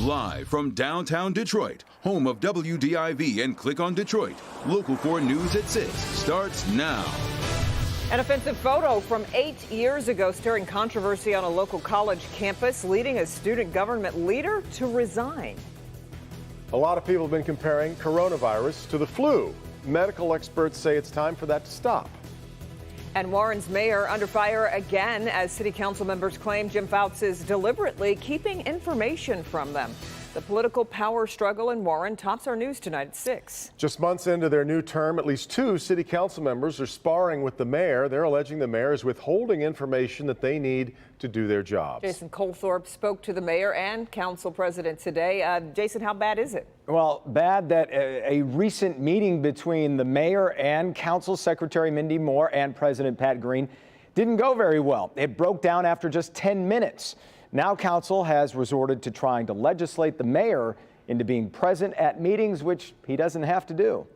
Live from downtown Detroit, home of WDIV and Click on Detroit, Local 4 News at 6 starts now. An offensive photo from 8 years ago stirring controversy on a local college campus, leading a student government leader to resign. A lot of people have been comparing coronavirus to the flu. Medical experts say it's time for that to stop. And Warren's mayor under fire again as city council members claim Jim Fouts is deliberately keeping information from them. The political power struggle in Warren tops our news tonight at 6. Just months into their new term, at least 2 city council members are sparring with the mayor. They're alleging the mayor is withholding information that they need to do their jobs. Jason Colthorpe spoke to the mayor and council president today. Jason, how bad is it? Well, bad that a recent meeting between the mayor and council secretary Mindy Moore and President Pat Green didn't go very well. It broke down after just 10 minutes. Now council has resorted to trying to legislate the mayor into being present at meetings, which he doesn't have to do.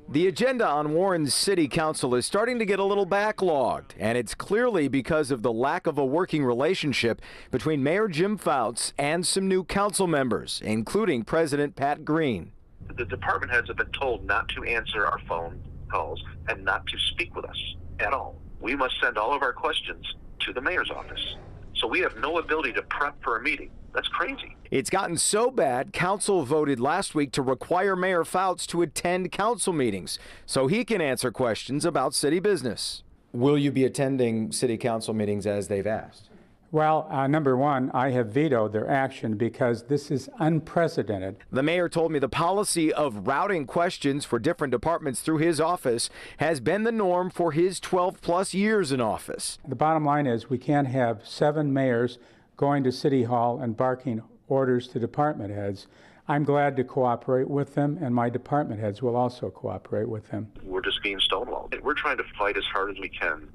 The agenda on Warren's city council is starting to get a little backlogged, and it's clearly because of the lack of a working relationship between Mayor Jim Fouts and some new council members, including President Pat Green. The department heads have been told not to answer our phone calls and not to speak with us at all. We must send all of our questions to the mayor's office. So we have no ability to prep for a meeting. That's crazy. It's gotten so bad, council voted last week to require Mayor Fouts to attend council meetings so he can answer questions about city business. Will you be attending city council meetings as they've asked? Well, number one, I have vetoed their action because this is unprecedented. The mayor told me the policy of routing questions for different departments through his office has been the norm for his 12-plus years in office. The bottom line is we can't have 7 mayors going to City Hall and barking orders to department heads. I'm glad to cooperate with them, and my department heads will also cooperate with them. We're just being stonewalled. We're trying to fight as hard as we can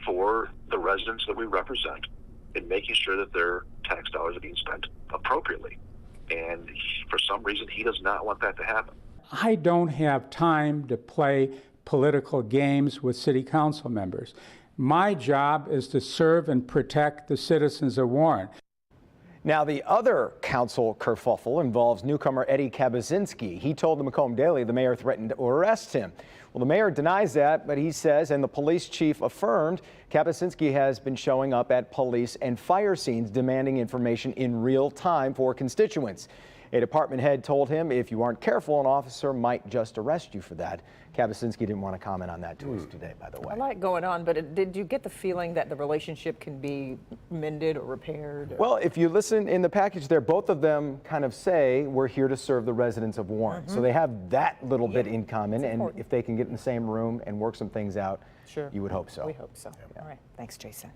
for the residents that we represent, in making sure that their tax dollars are being spent appropriately. And for some reason, he does not want that to happen. I don't have time to play political games with city council members. My job is to serve and protect the citizens of Warren. Now, the other council kerfuffle involves newcomer Eddie Kabaczynski. He told the Macomb Daily the mayor threatened to arrest him. Well, the mayor denies that, but he says, and the police chief affirmed, Kabaczynski has been showing up at police and fire scenes demanding information in real time for constituents. A department head told him if you aren't careful, an officer might just arrest you for that. Kabaczynski didn't want to comment on that to us today, by the way. A lot going on, but did you get the feeling that the relationship can be mended or repaired? Well, if you listen in the package there, both of them kind of say we're here to serve the residents of Warren. So they have that little bit in common, and if they can get in the same room and work some things out, you would hope so. We hope so. All right. Thanks, Jason.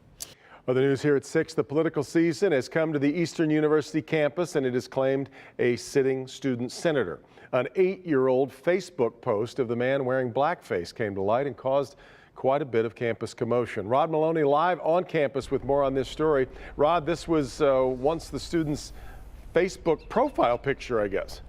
Other news here at 6, the political season has come to the Eastern University campus, and it has claimed a sitting student senator. An 8-year-old Facebook post of the man wearing blackface came to light and caused quite a bit of campus commotion. Rod Maloney live on campus with more on this story. Rod, this was once the student's Facebook profile picture, I guess.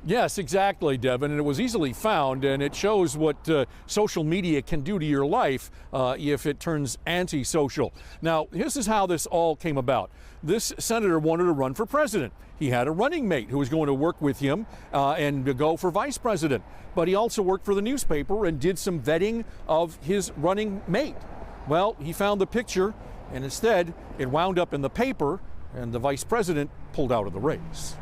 Yes, exactly, Devin, and it was easily found, and it shows what social media can do to your life if it turns antisocial. Now, this is how this all came about. This senator wanted to run for president. He had a running mate who was going to work with him and to go for vice president, but he also worked for the newspaper and did some vetting of his running mate. Well, he found the picture, and instead it wound up in the paper, and the vice president pulled out of the race.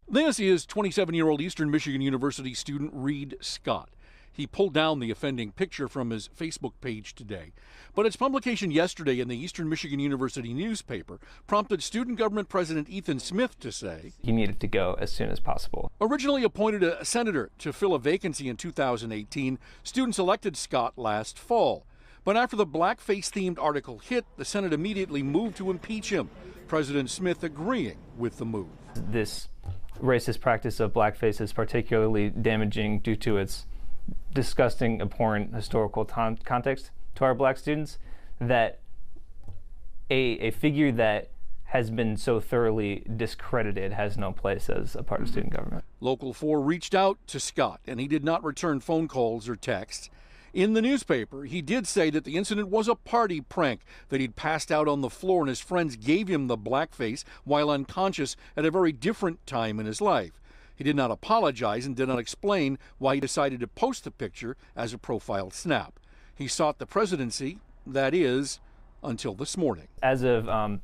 This is 27-year-old Eastern Michigan University student Reed Scott. He pulled down the offending picture from his Facebook page today. But its publication yesterday in the Eastern Michigan University newspaper prompted student government president Ethan Smith to say he needed to go as soon as possible. Originally appointed a senator to fill a vacancy in 2018, students elected Scott last fall. But after the blackface-themed article hit, the Senate immediately moved to impeach him, President Smith agreeing with the move. This racist practice of blackface is particularly damaging due to its disgusting, abhorrent historical context to our black students, that a figure that has been so thoroughly discredited has no place as a part of student government. Local 4 reached out to Scott, and he did not return phone calls or texts. In the newspaper, he did say that the incident was a party prank, that he'd passed out on the floor and his friends gave him the blackface while unconscious at a very different time in his life. He did not apologize and did not explain why he decided to post the picture as a profile snap. He sought the presidency, that is, until this morning. As of around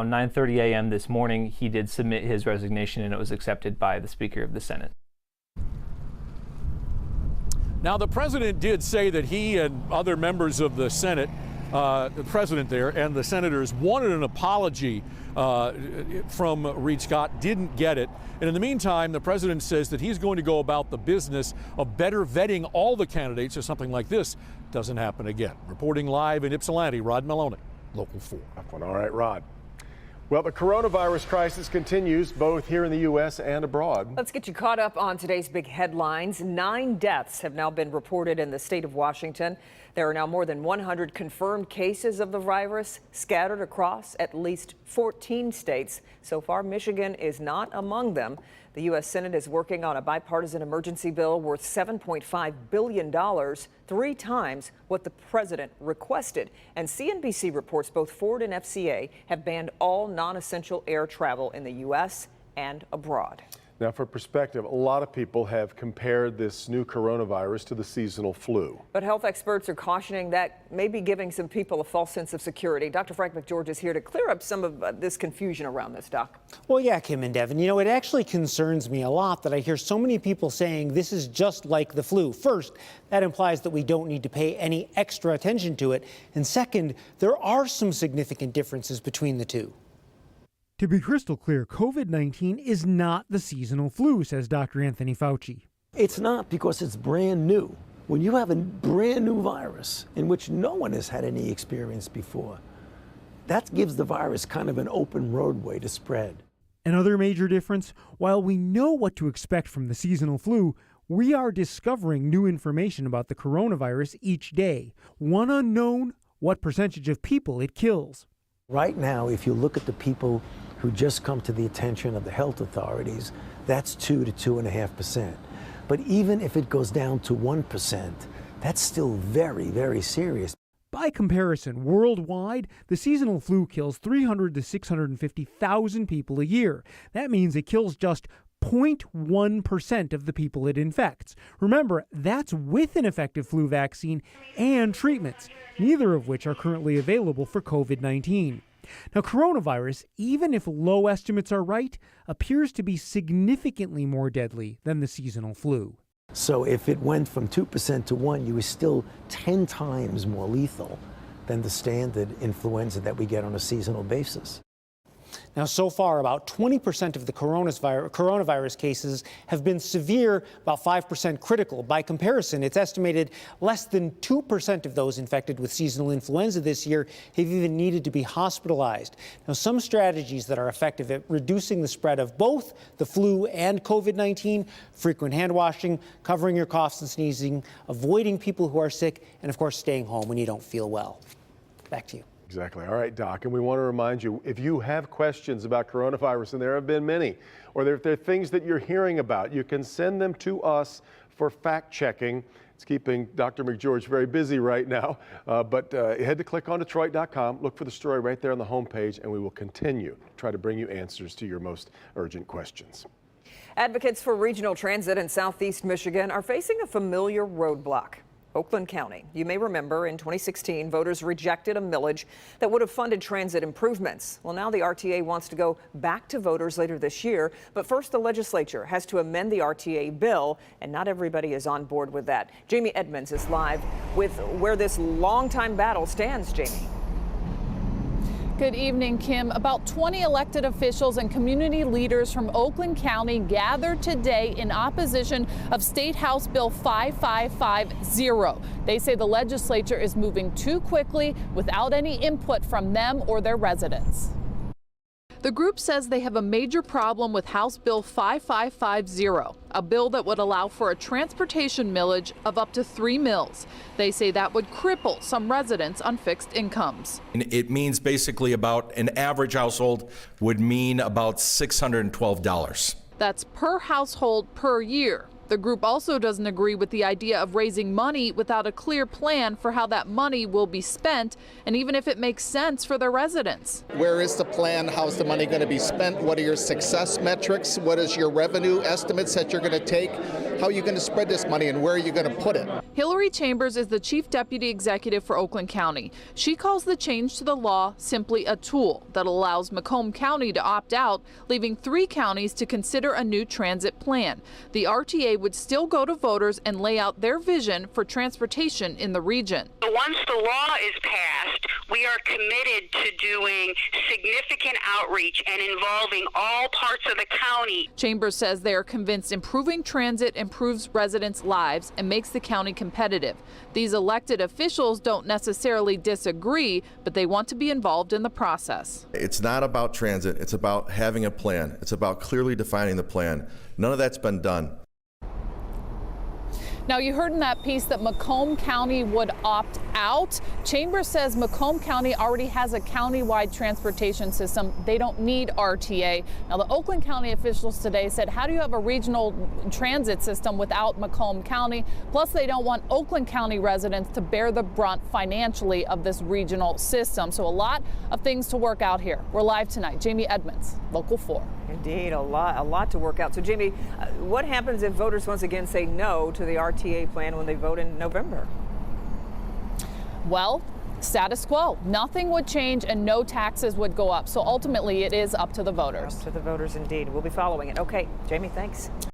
9:30 a.m. this morning, he did submit his resignation and it was accepted by the Speaker of the Senate. Now, the president did say that he and other members of the Senate, the president there and the senators wanted an apology from Reed Scott, didn't get it. And in the meantime, the president says that he's going to go about the business of better vetting all the candidates so something like this doesn't happen again. Reporting live in Ypsilanti, Rod Maloney, Local 4. All right, Rod. Well, the coronavirus crisis continues both here in the U.S. and abroad. Let's get you caught up on today's big headlines. 9 deaths have now been reported in the state of Washington. There are now more than 100 confirmed cases of the virus scattered across at least 14 states. So far, Michigan is not among them. The U.S. Senate is working on a bipartisan emergency bill worth $7.5 billion, 3 times what the president requested. And CNBC reports both Ford and FCA have banned all non-essential air travel in the U.S. and abroad. Now, for perspective, a lot of people have compared this new coronavirus to the seasonal flu. But health experts are cautioning that may be giving some people a false sense of security. Dr. Frank McGeorge is here to clear up some of this confusion around this, Doc. Well, yeah, Kim and Devin, you know, it actually concerns me a lot that I hear so many people saying this is just like the flu. First, that implies that we don't need to pay any extra attention to it. And second, there are some significant differences between the two. To be crystal clear, COVID-19 is not the seasonal flu, says Dr. Anthony Fauci. It's not, because it's brand new. When you have a brand new virus in which no one has had any experience before, that gives the virus kind of an open roadway to spread. Another major difference, while we know what to expect from the seasonal flu, we are discovering new information about the coronavirus each day. One unknown, what percentage of people it kills. Right now, if you look at the people who just come to the attention of the health authorities, that's 2 to 2.5%. But even if it goes down to 1%, that's still very, very serious. By comparison, worldwide, the seasonal flu kills 300 to 650,000 people a year. That means it kills just 0.1% of the people it infects. Remember, that's with an effective flu vaccine and treatments, neither of which are currently available for COVID-19. Now, coronavirus, even if low estimates are right, appears to be significantly more deadly than the seasonal flu. So if it went from 2% to 1%, you were still 10 times more lethal than the standard influenza that we get on a seasonal basis. Now, so far, about 20% of the coronavirus cases have been severe, about 5% critical. By comparison, it's estimated less than 2% of those infected with seasonal influenza this year have even needed to be hospitalized. Now, some strategies that are effective at reducing the spread of both the flu and COVID-19, frequent hand washing, covering your coughs and sneezing, avoiding people who are sick, and, of course, staying home when you don't feel well. Back to you. Exactly. All right, Doc. And we want to remind you, if you have questions about coronavirus, and there have been many, or if there are things that you're hearing about, you can send them to us for fact checking. It's keeping Dr. McGeorge very busy right now. But head to clickondetroit.com, look for the story right there on the homepage, and we will continue to try to bring you answers to your most urgent questions. Advocates for regional transit in Southeast Michigan are facing a familiar roadblock. Oakland County. You may remember in 2016, voters rejected a millage that would have funded transit improvements. Well, now the RTA wants to go back to voters later this year. But first, the legislature has to amend the RTA bill, and not everybody is on board with that. Jamie Edmonds is live with where this longtime battle stands. Jamie. Good evening, Kim. About 20 elected officials and community leaders from Oakland County gathered today in opposition of State House Bill 5550. They say the legislature is moving too quickly without any input from them or their residents. The group says they have a major problem with House Bill 5550, a bill that would allow for a transportation millage of up to 3 mills. They say that would cripple some residents on fixed incomes. It means basically about an average household would mean about $612. That's per household per year. The group also doesn't agree with the idea of raising money without a clear plan for how that money will be spent, and even if it makes sense for their residents. Where is the plan? How's the money going to be spent? What are your success metrics? What is your revenue estimates that you're going to take? How are you going to spread this money, and where are you going to put it? Hillary Chambers is the chief deputy executive for Oakland County. She calls the change to the law simply a tool that allows Macomb County to opt out, leaving 3 counties to consider a new transit plan. The RTA would still go to voters and lay out their vision for transportation in the region. Once the law is passed, we are committed to doing significant outreach and involving all parts of the county. Chambers says they are convinced improving transit improves residents' lives and makes the county competitive. These elected officials don't necessarily disagree, but they want to be involved in the process. It's not about transit, it's about having a plan. It's about clearly defining the plan. None of that's been done. Now, you heard in that piece that Macomb County would opt out. Chambers says Macomb County already has a county-wide transportation system. They don't need RTA. Now, the Oakland County officials today said, how do you have a regional transit system without Macomb County? Plus, they don't want Oakland County residents to bear the brunt financially of this regional system. So a lot of things to work out here. We're live tonight. Jamie Edmonds, Local 4. Indeed, a lot to work out. So, Jamie, what happens if voters once again say no to the RTA plan when they vote in November? Well, status quo. Nothing would change and no taxes would go up. So ultimately, it is up to the voters. Up to the voters, indeed. We'll be following it. Okay, Jamie, thanks.